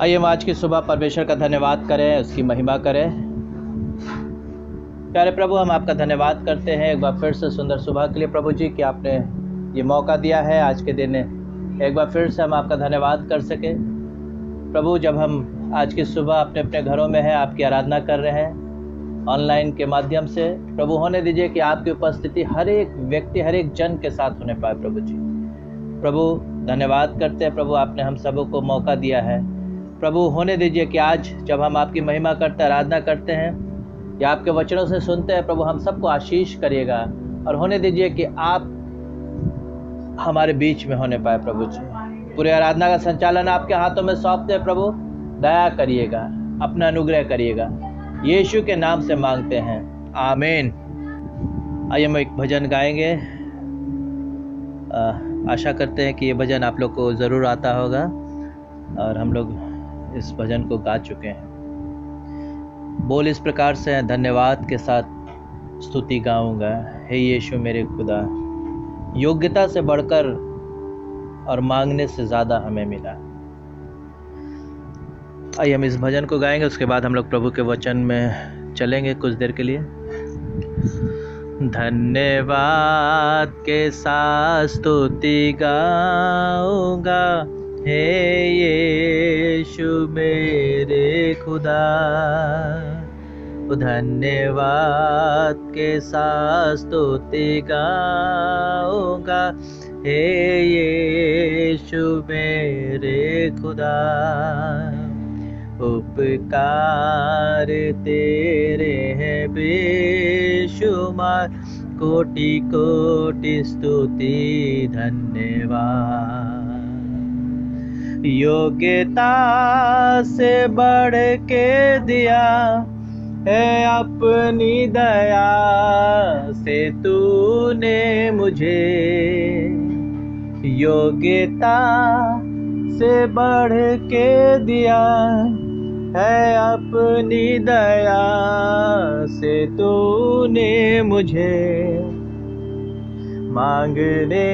आइए हम आज की सुबह परमेश्वर का धन्यवाद करें, उसकी महिमा करें। प्यारे प्रभु, हम आपका धन्यवाद करते हैं एक बार फिर से सुंदर सुबह के लिए प्रभु जी कि आपने ये मौका दिया है आज के दिन एक बार फिर से हम आपका धन्यवाद कर सके। प्रभु, जब हम आज की सुबह अपने अपने घरों में हैं, आपकी आराधना कर रहे हैं ऑनलाइन के माध्यम से, प्रभु होने दीजिए कि आपकी उपस्थिति हर एक व्यक्ति, हर एक जन के साथ होने पाए। प्रभु जी, प्रभु धन्यवाद करते हैं प्रभु, आपने हम सबों को मौका दिया है। प्रभु होने दीजिए कि आज जब हम आपकी महिमा करते हैं, आराधना करते हैं या आपके वचनों से सुनते हैं, प्रभु हम सबको आशीष करिएगा और होने दीजिए कि आप हमारे बीच में होने पाए। प्रभु जी, पूरे आराधना का संचालन आपके हाथों में सौंपते हैं। प्रभु दया करिएगा, अपना अनुग्रह करिएगा, यीशु के नाम से मांगते हैं, आमीन। आइए हम एक भजन गाएंगे। आशा करते हैं कि ये भजन आप लोग को ज़रूर आता होगा और हम लोग इस भजन को गा चुके हैं। बोल इस प्रकार से हैं, धन्यवाद के साथ स्तुति गाऊंगा, हे यीशु मेरे खुदा, योग्यता से बढ़कर और मांगने से ज़्यादा हमें मिला। आइए हम इस भजन को गाएंगे, उसके बाद हम लोग प्रभु के वचन में चलेंगे कुछ देर के लिए। धन्यवाद के साथ स्तुति गाऊंगा, हे यीशु मेरे खुदा, धन्यवाद के साथ स्तुति गाऊंगा, हे यीशु मेरे खुदा। उपकार तेरे हैं बेशुमार, कोटि कोटि स्तुति धन्यवाद। योग्यता से बढ़ के दिया है अपनी दया से तूने मुझे, योग्यता से बढ़ के दिया है अपनी दया से तूने मुझे, मांगने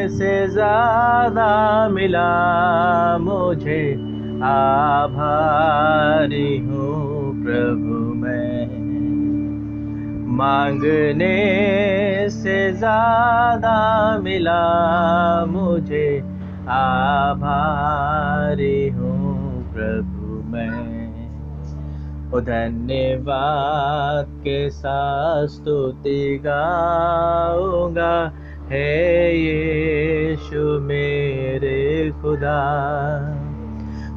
से ज़्यादा मिला मुझे, आभारी हूँ प्रभु मैं। मांगने से ज़्यादा मिला मुझे, आभारी हूँ प्रभु मैं। ओ धन्यवाद के साथ स्तुति गाऊंगा, हे यीशु मेरे खुदा।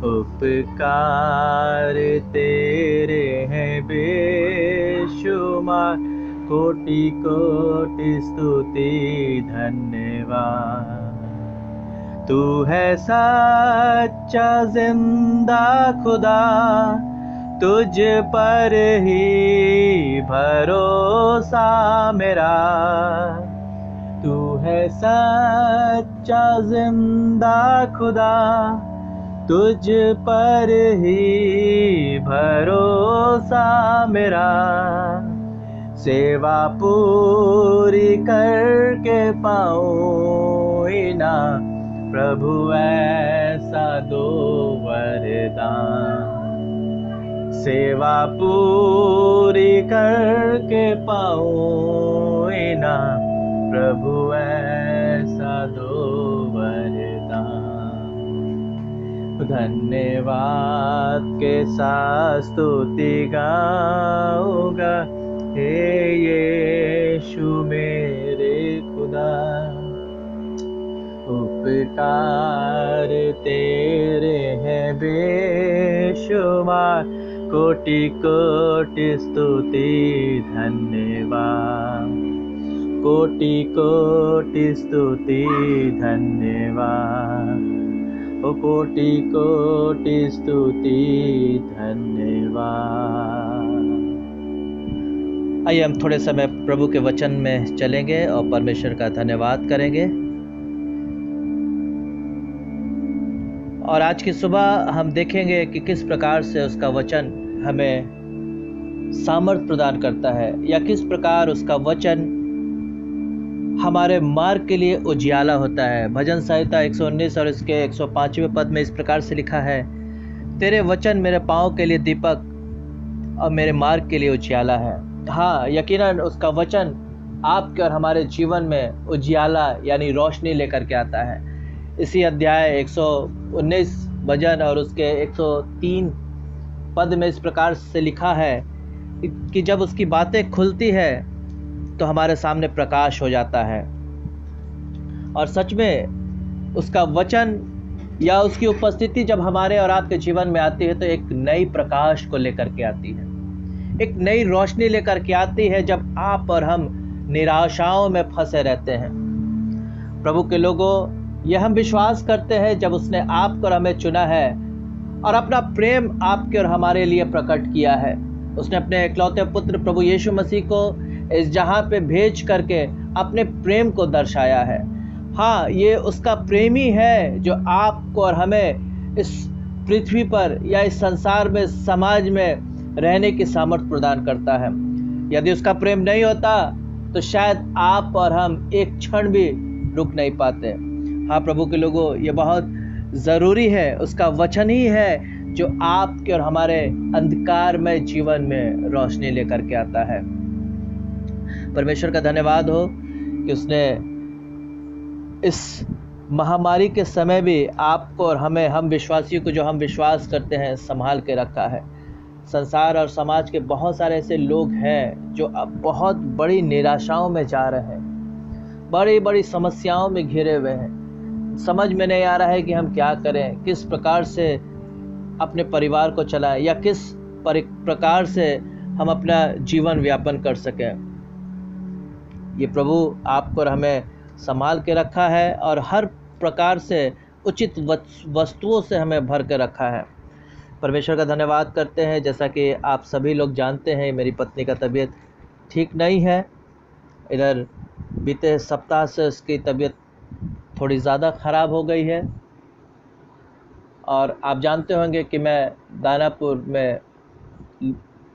उपकार तेरे हैं बेशुमार, कोटि कोटि स्तुति धन्यवाद। तू है सच्चा जिंदा खुदा, तुझ पर ही भरोसा मेरा। तू है सच्चा जिंदा खुदा, तुझ पर ही भरोसा मेरा। सेवा पूरी करके पाऊँ ना प्रभु ऐसा दो वरदान। सेवा पूरी करके पाऊँ ना प्रभु ऐसा दो वरदान। धन्यवाद के साथ स्तुति गाऊंगा, हे यीशु मेरे खुदा। उपकार तेरे हैं बेशुमार, कोटि कोटि स्तुति धन्यवाद। कोटि कोटि स्तुति धन्यवाद। ओ कोटि कोटि स्तुति धन्यवाद। आइए हम थोड़े समय प्रभु के वचन में चलेंगे और परमेश्वर का धन्यवाद करेंगे। और आज की सुबह हम देखेंगे कि किस प्रकार से उसका वचन हमें सामर्थ प्रदान करता है, या किस प्रकार उसका वचन हमारे मार्ग के लिए उजियाला होता है। भजन संहिता 119 और इसके 105वें पद में इस प्रकार से लिखा है, तेरे वचन मेरे पाँव के लिए दीपक और मेरे मार्ग के लिए उजियाला है। हाँ, यकीनन उसका वचन आपके और हमारे जीवन में उजियाला यानी रोशनी लेकर के आता है। इसी अध्याय 119 भजन और उसके 103 पद में इस प्रकार से लिखा है कि जब उसकी बातें खुलती है तो हमारे सामने प्रकाश हो जाता है। और सच में उसका वचन या उसकी उपस्थिति जब हमारे और आपके जीवन में आती है तो एक नई प्रकाश को लेकर के आती है, एक नई रोशनी लेकर के आती है। जब आप और हम निराशाओं में फंसे रहते हैं, प्रभु के लोगों, यह हम विश्वास करते हैं जब उसने आपको और हमें चुना है और अपना प्रेम आपके और हमारे लिए प्रकट किया है। उसने अपने इकलौते पुत्र प्रभु यीशु मसीह को इस जहां पे भेज करके अपने प्रेम को दर्शाया है। हाँ, ये उसका प्रेमी है जो आपको और हमें इस पृथ्वी पर या इस संसार में, समाज में रहने की सामर्थ्य प्रदान करता है। यदि उसका प्रेम नहीं होता तो शायद आप और हम एक क्षण भी रुक नहीं पाते। हाँ प्रभु के लोगों, ये बहुत ज़रूरी है। उसका वचन ही है जो आपके और हमारे अंधकार में जीवन में रोशनी लेकर के आता है। परमेश्वर का धन्यवाद हो कि उसने इस महामारी के समय भी आपको और हमें, हम विश्वासियों को, जो हम विश्वास करते हैं, संभाल के रखा है। संसार और समाज के बहुत सारे ऐसे लोग हैं जो अब बहुत बड़ी निराशाओं में जा रहे हैं, बड़ी बड़ी समस्याओं में घिरे हुए हैं। समझ में नहीं आ रहा है कि हम क्या करें, किस प्रकार से अपने परिवार को चलाएं या किस प्रकार से हम अपना जीवन व्यापन कर सकें। ये प्रभु आपको और हमें संभाल के रखा है और हर प्रकार से उचित वस्तुओं से हमें भर के रखा है। परमेश्वर का धन्यवाद करते हैं। जैसा कि आप सभी लोग जानते हैं, मेरी पत्नी का तबीयत ठीक नहीं है। इधर बीते सप्ताह से उसकी तबीयत थोड़ी ज़्यादा ख़राब हो गई है और आप जानते होंगे कि मैं दानापुर में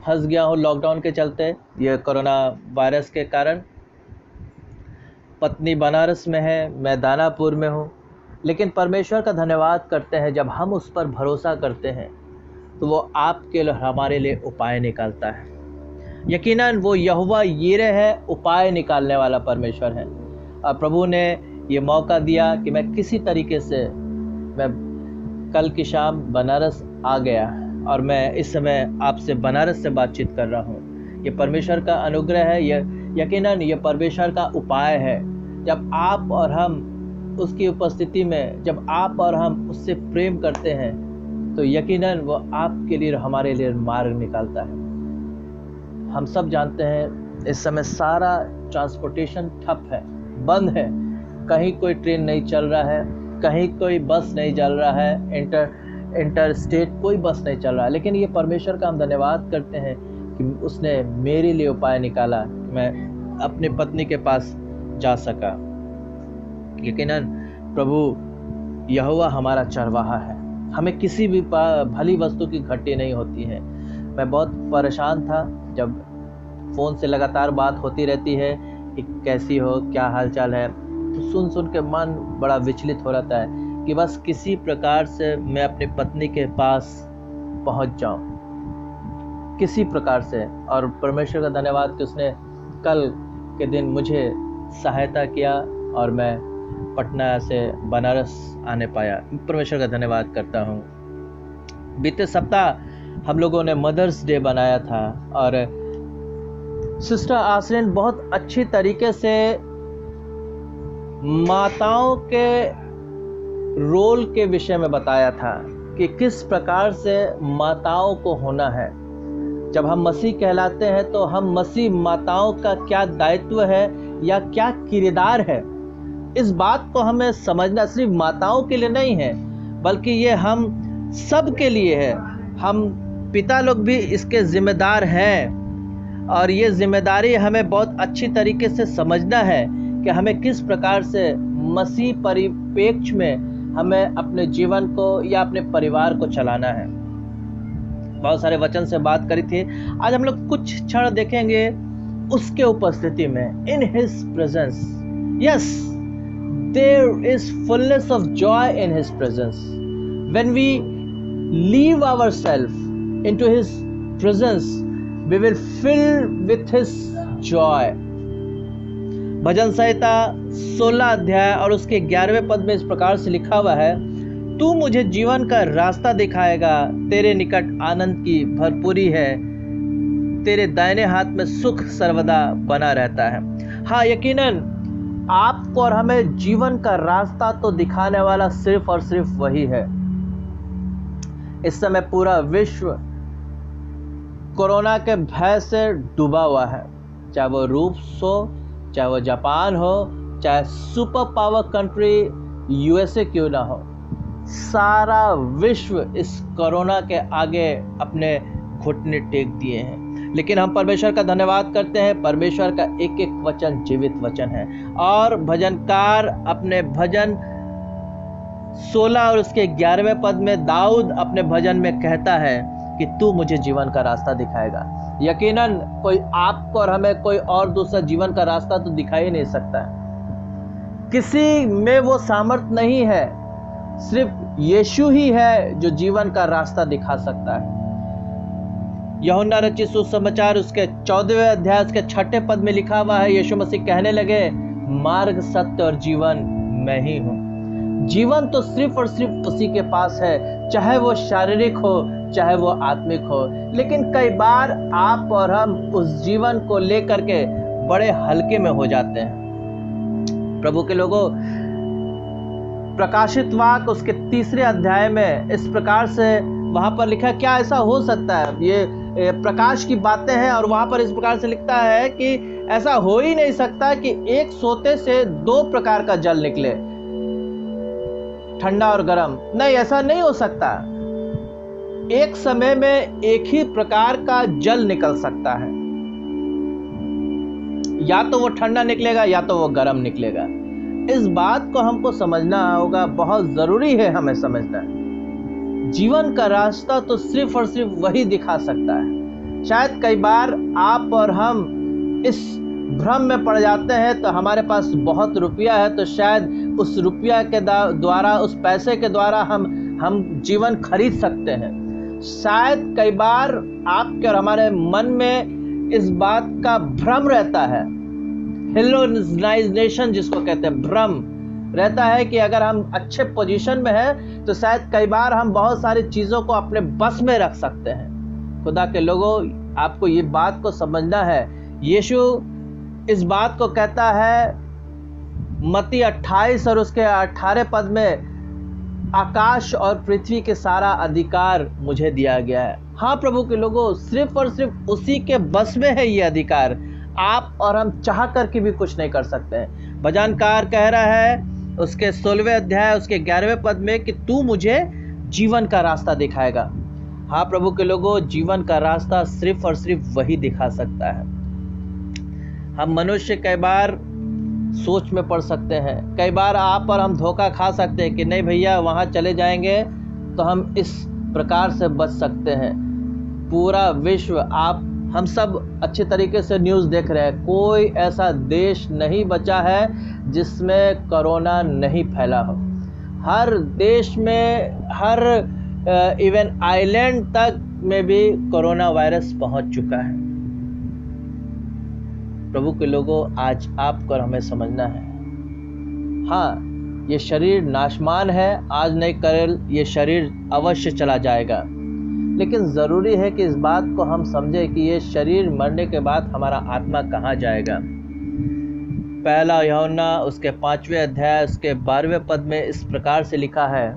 फंस गया हूँ लॉकडाउन के चलते, ये कोरोना वायरस के कारण। पत्नी बनारस में है, मैं दानापुर में हूँ। लेकिन परमेश्वर का धन्यवाद करते हैं, जब हम उस पर भरोसा करते हैं तो वो आपके लिए, हमारे लिए उपाय निकालता है। यकीनन वो यहोवा यीरे है, उपाय निकालने वाला परमेश्वर है। और प्रभु ने ये मौका दिया कि मैं किसी तरीके से, मैं कल की शाम बनारस आ गया और मैं इस समय आपसे बनारस से बातचीत कर रहा हूँ। ये परमेश्वर का अनुग्रह है, यकीनन ये परमेश्वर का उपाय है। जब आप और हम उसकी उपस्थिति में, जब आप और हम उससे प्रेम करते हैं तो यकीनन वो आपके लिए, हमारे लिए मार्ग निकालता है। हम सब जानते हैं इस समय सारा ट्रांसपोर्टेशन ठप है, बंद है। कहीं कोई ट्रेन नहीं चल रहा है, कहीं कोई बस नहीं चल रहा है, इंटर स्टेट कोई बस नहीं चल रहा है। लेकिन ये परमेश्वर का हम धन्यवाद करते हैं कि उसने मेरे लिए उपाय निकाला, मैं अपनी पत्नी के पास जा सका। यकीनन प्रभु यहोवा हमारा चरवाहा है, हमें किसी भी भली वस्तु की घटी नहीं होती है। मैं बहुत परेशान था, जब फ़ोन से लगातार बात होती रहती है कि कैसी हो, क्या हालचाल है, तो सुन सुन के मन बड़ा विचलित हो रहता है कि बस किसी प्रकार से मैं अपनी पत्नी के पास पहुंच जाऊं, किसी प्रकार से। और परमेश्वर का धन्यवाद कि उसने कल के दिन मुझे सहायता किया और मैं पटना से बनारस आने पाया। परमेश्वर का धन्यवाद करता हूँ। बीते सप्ताह हम लोगों ने मदर्स डे बनाया था और सिस्टर आसरीन बहुत अच्छी तरीके से माताओं के रोल के विषय में बताया था कि किस प्रकार से माताओं को होना है। जब हम मसीह कहलाते हैं तो हम मसीह माताओं का क्या दायित्व है या क्या किरदार है, इस बात को हमें समझना सिर्फ माताओं के लिए नहीं है, बल्कि ये हम सब के लिए है। हम पिता लोग भी इसके जिम्मेदार हैं और ये जिम्मेदारी हमें बहुत अच्छी तरीके से समझना है कि हमें किस प्रकार से मसीह परिप्रेक्ष्य में हमें अपने जीवन को या अपने परिवार को चलाना है। बहुत सारे वचन से बात करी थी। आज हम लोग कुछ क्षण देखेंगे उसके उपस्थिति में, in his presence. Yes, there is fullness of joy in his presence. When we leave ourselves into His presence, we will fill with His joy. भजन संहिता 16 अध्याय और उसके 11वें पद में इस प्रकार से लिखा हुआ है, तू मुझे जीवन का रास्ता दिखाएगा, तेरे निकट आनंद की भरपूरी है, तेरे दाहिने हाथ में सुख सर्वदा बना रहता है। हाँ, यकीनन आपको और हमें जीवन का रास्ता तो दिखाने वाला सिर्फ और सिर्फ वही है। इस समय पूरा विश्व कोरोना के भय से डूबा हुआ है, चाहे वो रूस हो, चाहे वो जापान हो, चाहे सुपर पावर कंट्री यूएसए क्यों ना हो, सारा विश्व इस कोरोना के आगे अपने घुटने टेक दिए हैं। लेकिन हम परमेश्वर का धन्यवाद करते हैं, परमेश्वर का एक एक वचन जीवित वचन है। और भजनकार अपने भजन 16 और उसके 11वें पद में दाऊद अपने भजन में कहता है कि तू मुझे जीवन का रास्ता दिखाएगा। यकीनन कोई आपको और हमें कोई और दूसरा जीवन का रास्ता तो दिखा ही नहीं सकता है। किसी में वो सामर्थ नहीं है, सिर्फ यीशु ही है जो जीवन का रास्ता दिखा सकता है। यूहन्ना रचित सुसमाचार उसके 14वें अध्याय उसके 6ठे पद में लिखा हुआ है, यीशु मसीह कहने लगे, मार्ग, सत्य और जीवन मैं ही हूँ। जीवन तो सिर्फ और सिर्फ उसी के पास है, चाहे वो शारीरिक हो, चाहे वो आत्मिक हो। लेकिन कई बार आप और हम उस जीवन को लेकर के बड़े हल्के में हो जाते हैं। प्रभु के लोगों, प्रकाशित वाक्य उसके 3रे अध्याय में इस प्रकार से वहां पर लिखा, क्या ऐसा हो सकता है, ये प्रकाश की बातें हैं, और वहां पर इस प्रकार से लिखता है कि ऐसा हो ही नहीं सकता कि एक सोते से 2 प्रकार का जल निकले, ठंडा और गर्म। नहीं, ऐसा नहीं हो सकता। एक समय में एक ही प्रकार का जल निकल सकता है, या तो वो ठंडा निकलेगा या तो वो गर्म निकलेगा। इस बात को हमको समझना होगा, बहुत जरूरी है हमें समझना। जीवन का रास्ता तो सिर्फ और सिर्फ वही दिखा सकता है। शायद कई बार आप और हम इस भ्रम में पड़ जाते हैं, तो हमारे पास बहुत रुपया है, तो शायद उस रुपया के द्वारा, उस पैसे के द्वारा हम जीवन खरीद सकते हैं। शायद कई बार आपके और हमारे मन में इस बात का भ्रम रहता है, हेलोनाइजेशन जिसको कहते हैं, भ्रम रहता है कि अगर हम अच्छे पोजीशन में हैं तो शायद कई बार हम बहुत सारी चीज़ों को अपने बस में रख सकते हैं। खुदा के लोगों, आपको ये बात को समझना है। यीशु इस बात को कहता है मत्ती 28 और उसके 18 पद में, आकाश और पृथ्वी के सारा अधिकार मुझे दिया गया है। हाँ प्रभु के लोगों, सिर्फ और सिर्फ उसी के बस में है ये अधिकार। आप और हम चाह करके भी कुछ नहीं कर सकते हैं। भजनकार कह रहा है उसके 16वें अध्याय उसके 11वें पद में कि तू मुझे जीवन का रास्ता दिखाएगा। हाँ प्रभु के लोगों, जीवन का रास्ता सिर्फ और सिर्फ वही दिखा सकता है। हम मनुष्य कई बार सोच में पड़ सकते हैं, कई बार आप और हम धोखा खा सकते हैं कि नहीं भैया वहाँ चले जाएंगे तो हम इस प्रकार से बच सकते हैं। पूरा विश्व, हम सब अच्छे तरीके से न्यूज़ देख रहे हैं, कोई ऐसा देश नहीं बचा है जिसमें कोरोना नहीं फैला हो। हर देश में, हर इवन आइलैंड तक में भी कोरोना वायरस पहुंच चुका है। प्रभु के लोगों, आज आपको और हमें समझना है, हाँ ये शरीर नाशमान है, आज नहीं कल ये शरीर अवश्य चला जाएगा। लेकिन ज़रूरी है कि इस बात को हम समझें कि ये शरीर मरने के बाद हमारा आत्मा कहाँ जाएगा। पहला यूहन्ना उसके 5वें अध्याय उसके 12वें पद में इस प्रकार से लिखा है,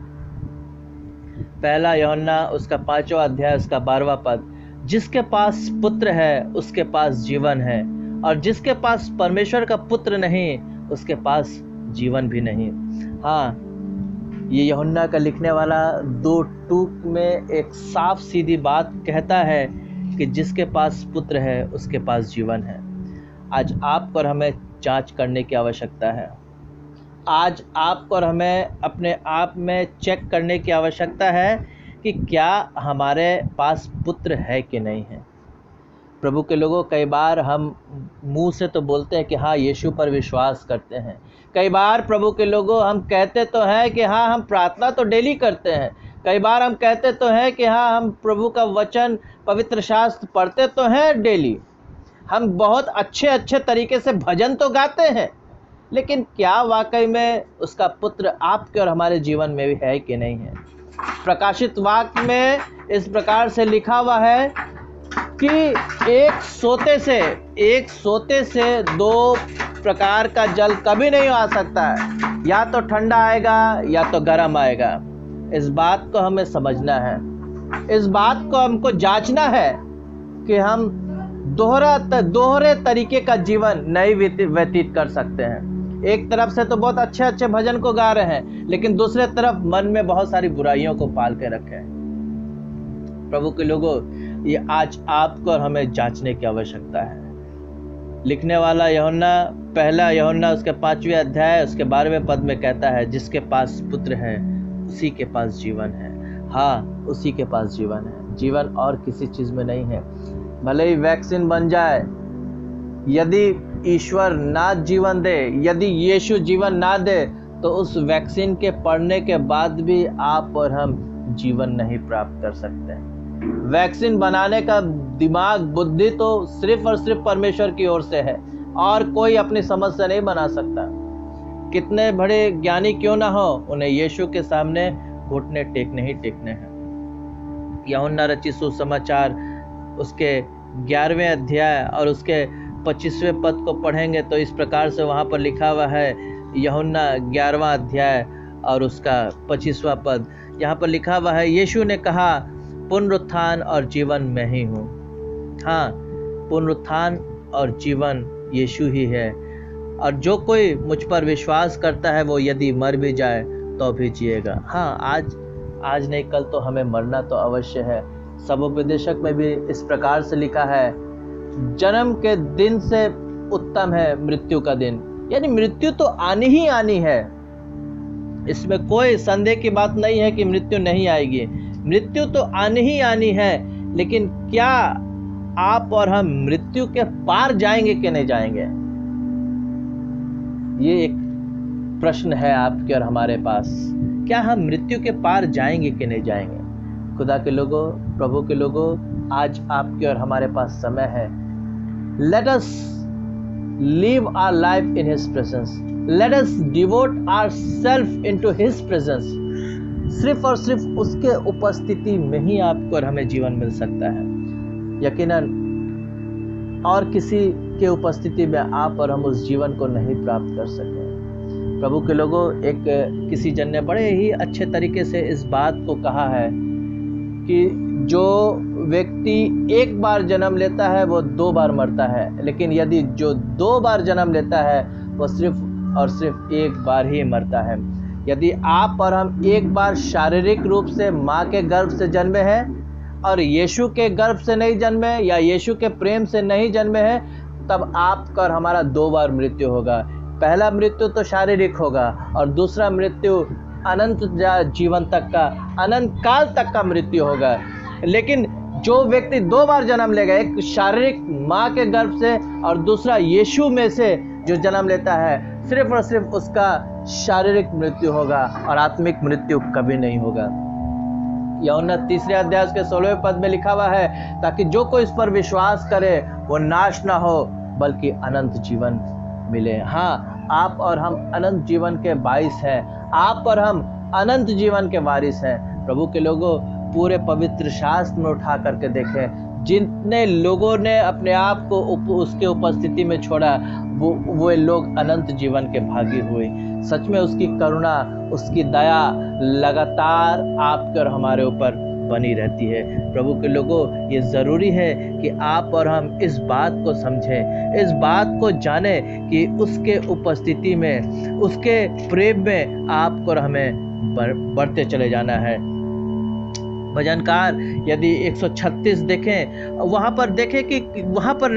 पहला यूहन्ना उसका 5वां अध्याय उसका 12वां पद, जिसके पास पुत्र है उसके पास जीवन है, और जिसके पास परमेश्वर का पुत्र नहीं उसके पास जीवन भी नहीं। हाँ, ये यूहन्ना का लिखने वाला 2 टूक में एक साफ सीधी बात कहता है कि जिसके पास पुत्र है उसके पास जीवन है। आज आपको और हमें जांच करने की आवश्यकता है। आज आपको और हमें अपने आप में चेक करने की आवश्यकता है कि क्या हमारे पास पुत्र है कि नहीं है। प्रभु के लोगों, कई बार हम मुंह से तो बोलते हैं कि हाँ यीशु पर विश्वास करते हैं, कई बार प्रभु के लोगों हम कहते तो हैं कि हाँ हम प्रार्थना तो डेली करते हैं, कई बार हम कहते तो हैं कि हाँ, हम प्रभु का वचन, पवित्र शास्त्र पढ़ते तो हैं डेली, हम बहुत अच्छे तरीके से भजन तो गाते हैं, लेकिन क्या वाकई में उसका पुत्र आपके और हमारे जीवन में भी है कि नहीं है? प्रकाशित वाक्य में इस प्रकार से लिखा हुआ है कि एक सोते से दो प्रकार का जल कभी नहीं आ सकता है, या तो ठंडा आएगा या तो गर्म आएगा। इस बात को हमें समझना है, इस बात को हमको जांचना है कि हम दोहरे तरीके का जीवन नहीं व्यतीत कर सकते हैं। एक तरफ से तो बहुत अच्छे भजन को गा रहे हैं, लेकिन दूसरे तरफ मन में बहुत सारी बुराइयों को पाल के रखे हैं। प्रभु के लोगों, ये आज आपको और हमें जांचने की आवश्यकता है। लिखने वाला यूहन्ना, पहला यूहन्ना उसके 5वें अध्याय उसके 12वें पद में कहता है, जिसके पास पुत्र है उसी के पास जीवन है। हाँ, उसी के पास जीवन है, जीवन और किसी चीज में नहीं है। भले ही वैक्सीन बन जाए, यदि ईश्वर ना जीवन दे, यदि यीशु जीवन ना दे, तो उस वैक्सीन के पड़ने के बाद भी आप और हम जीवन नहीं प्राप्त कर सकते। वैक्सीन बनाने का दिमाग, बुद्धि तो सिर्फ और सिर्फ परमेश्वर की ओर से है, और कोई अपनी समझ से नहीं बना सकता। कितने बड़े ज्ञानी क्यों ना हो, उन्हें यीशु के सामने घुटने टेकने ही टेकने हैं। यूहन्ना रचित सुसमाचार उसके 11वें अध्याय और उसके 25वें पद को पढ़ेंगे तो इस प्रकार से वहाँ पर लिखा हुआ है। यूहन्ना 11वां अध्याय और उसका 25वां पद, यहाँ पर लिखा हुआ है, यीशु ने कहा, पुनरुत्थान और जीवन मैं ही हूँ। हाँ, पुनरुत्थान और जीवन यीशु ही है, और जो कोई मुझ पर विश्वास करता है वो यदि मर भी जाए तो भी जिएगा। हाँ, आज नहीं कल तो हमें मरना तो अवश्य है। सबोपदेशक में भी इस प्रकार से लिखा है, जन्म के दिन से उत्तम है मृत्यु का दिन, यानी मृत्यु तो आनी ही आनी है। इसमें कोई संदेह की बात नहीं है कि मृत्यु नहीं आएगी, मृत्यु तो आनी ही आनी है। लेकिन क्या आप और हम मृत्यु के पार जाएंगे कि नहीं जाएंगे? ये एक प्रश्न है आपके और हमारे पास। क्या हम मृत्यु के पार जाएंगे कि नहीं जाएंगे? खुदा के लोगों, प्रभु के लोगों, आज आपके और हमारे पास समय है। Let us live our life in his presence, let us devote our self into his presence. सिर्फ और सिर्फ उसके उपस्थिति में ही आपको और हमें जीवन मिल सकता है। यकीनन और किसी के उपस्थिति में आप और हम उस जीवन को नहीं प्राप्त कर सकते। प्रभु के लोगों, एक किसी जन ने बड़े ही अच्छे तरीके से इस बात को कहा है कि जो व्यक्ति एक बार जन्म लेता है वो 2 बार मरता है, लेकिन यदि जो 2 बार जन्म लेता है वो सिर्फ और सिर्फ 1 बार ही मरता है। यदि आप और हम एक बार शारीरिक रूप से माँ के गर्भ से जन्मे हैं और यीशु के गर्भ से नहीं जन्मे या यीशु के प्रेम से नहीं जन्मे हैं, तब आपका और हमारा 2 बार मृत्यु होगा। पहला मृत्यु तो शारीरिक होगा और दूसरा मृत्यु अनंत जीवन तक का, अनंत काल तक का मृत्यु होगा। लेकिन जो व्यक्ति 2 बार जन्म लेगा, एक शारीरिक माँ के गर्भ से और दूसरा यीशु में से जो जन्म लेता है, सिर्फ और सिर्फ उसका शारीरिक मृत्यु होगा और आत्मिक मृत्यु कभी नहीं होगा। यूहन्ना 3 अध्याय के 16वें पद में लिखा हुआ है, ताकि जो कोई इस पर विश्वास करे वो नाश ना हो बल्कि अनंत जीवन मिले। हाँ, आप और हम अनंत जीवन के वारिस हैं, आप और हम अनंत जीवन के वारिस हैं। प्रभु के लोगों, पूरे पवित्र शास्त्र में उठा करके देखें, जितने लोगों ने अपने आप को उसके उपस्थिति में छोड़ा, वो लोग अनंत जीवन के भागी हुए। सच में उसकी करुणा, उसकी दया लगातार आपके और हमारे ऊपर बनी रहती है। प्रभु के लोगों, ये ज़रूरी है कि आप और हम इस बात को समझें, इस बात को जानें कि उसके उपस्थिति में, उसके प्रेम में आपको और हमें बढ़ते चले जाना है। भजनकार यदि 136 देखें, वहाँ पर देखें कि वहाँ पर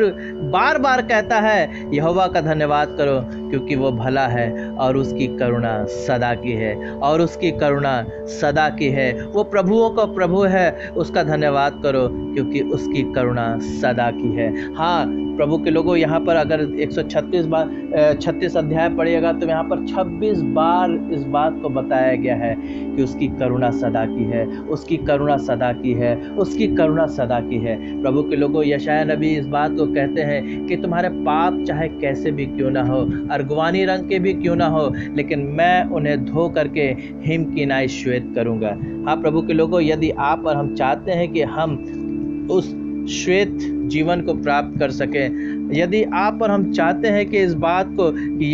बार बार कहता है यहोवा का धन्यवाद करो क्योंकि वो भला है और उसकी करुणा सदा की है, और उसकी करुणा सदा की है। वो प्रभुओं का प्रभु है, उसका धन्यवाद करो क्योंकि उसकी करुणा सदा की है। हाँ प्रभु के लोगों, यहाँ पर अगर 136 अध्याय पढ़िएगा तो यहाँ पर 26 बार इस बात को बताया गया है कि उसकी करुणा सदा की है, उसकी करुणा सदा की है, उसकी करुणा सदा की है। प्रभु के लोगों, यशायाह नबी इस बात को कहते हैं कि तुम्हारे पाप चाहे कैसे भी क्यों ना हो, अर्गवानी रंग के भी क्यों ना हो, लेकिन मैं उन्हें धो करके हिम की नाई श्वेत करूँगा। हाँ प्रभु के लोगों, यदि आप और हम चाहते हैं कि हम उस श्वेत जीवन को प्राप्त कर सकें, यदि आप और हम चाहते हैं कि इस बात को कि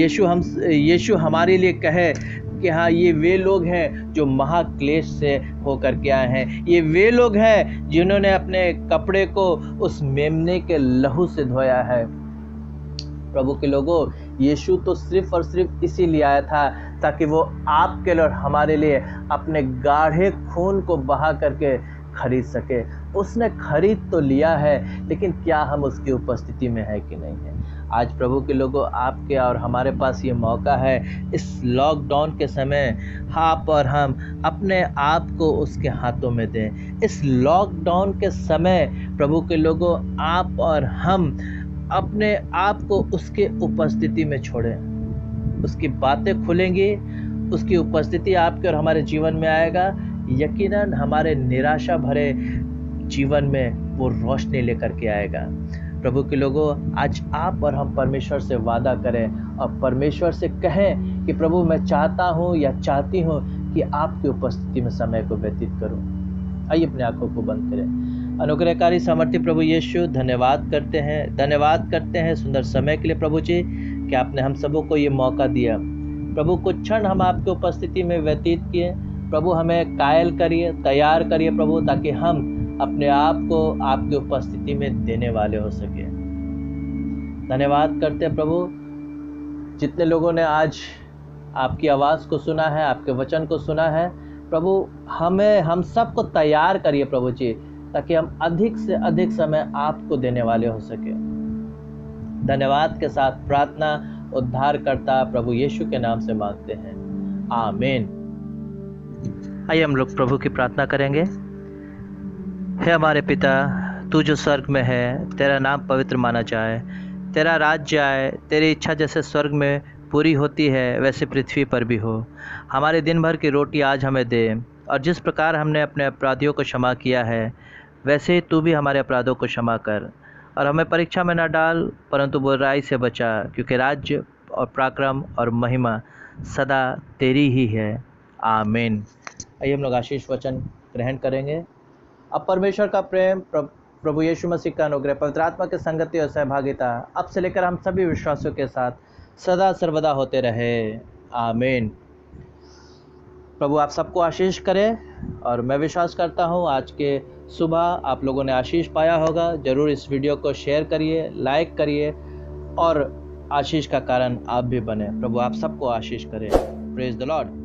यीशु हमारे लिए कहे कि हाँ ये वे लोग हैं जो महाक्लेश से होकर के आए हैं, ये वे लोग हैं जिन्होंने अपने कपड़े को उस मेमने के लहू से धोया है। प्रभु के लोगों, यीशु तो सिर्फ और सिर्फ इसीलिए आया था ताकि वो आपके लिए और हमारे लिए अपने गाढ़े खून को बहा करके खरीद सके। उसने खरीद तो लिया है, लेकिन क्या हम उसकी उपस्थिति में है कि नहीं है। आज प्रभु के लोगों, आपके और हमारे पास ये मौका है इस लॉकडाउन के समय आप और हम अपने आप को उसके हाथों में दें। इस लॉकडाउन के समय प्रभु के लोगों, आप और हम अपने आप को उसके उपस्थिति में छोड़ें। उसकी बातें खुलेंगी, उसकी उपस्थिति आपके और हमारे जीवन में आएगा। यकीनन हमारे निराशा भरे जीवन में वो रोशनी लेकर के आएगा। प्रभु के लोगों, आज आप और हम परमेश्वर से वादा करें और परमेश्वर से कहें कि प्रभु मैं चाहता हूँ या चाहती हूँ कि आपकी उपस्थिति में समय को व्यतीत करूँ। आइए अपनी आंखों को बंद करें। अनुग्रहकारी सामर्थी प्रभु यीशु, धन्यवाद करते हैं सुंदर समय के लिए प्रभु जी कि आपने हम सबों को ये मौका दिया। प्रभु कुछ क्षण हम आपकी उपस्थिति में व्यतीत किए। प्रभु हमें कायल करिए, तैयार करिए प्रभु, ताकि हम अपने आप को आपकी उपस्थिति में देने वाले हो सके। धन्यवाद करते हैं प्रभु, जितने लोगों ने आज आपकी आवाज़ को सुना है, आपके वचन को सुना है प्रभु, हम सबको तैयार करिए प्रभु जी, ताकि हम अधिक से अधिक समय आपको देने वाले हो सके। धन्यवाद के साथ प्रार्थना उद्धारकर्ता प्रभु यीशु के नाम से मांगते हैं, आमीन। आइए हम लोग प्रभु की प्रार्थना करेंगे। हे हमारे पिता, तू जो स्वर्ग में है, तेरा नाम पवित्र माना जाए, तेरा राज्य आए, तेरी इच्छा जैसे स्वर्ग में पूरी होती है वैसे पृथ्वी पर भी हो। हमारे दिन भर की रोटी आज हमें दे, और जिस प्रकार हमने अपने अपराधियों को क्षमा किया है वैसे ही तू भी हमारे अपराधों को क्षमा कर, और हमें परीक्षा में न डाल परंतु बुराई से बचा, क्योंकि राज्य और पराक्रम और महिमा सदा तेरी ही है, आमीन। आइए हम लोग आशीष वचन ग्रहण करेंगे। अब परमेश्वर का प्रेम, प्रभु यीशु मसीह का अनुग्रह, पवित्र आत्मा की संगति और सहभागिता अब से लेकर हम सभी विश्वासियों के साथ सदा सर्वदा होते रहे, आमीन। प्रभु आप सबको आशीष करे, और मैं विश्वास करता हूँ आज के सुबह आप लोगों ने आशीष पाया होगा। ज़रूर इस वीडियो को शेयर करिए, लाइक करिए, और आशीष का कारण आप भी बने। प्रभु आप सबको आशीष करे। Praise the Lord.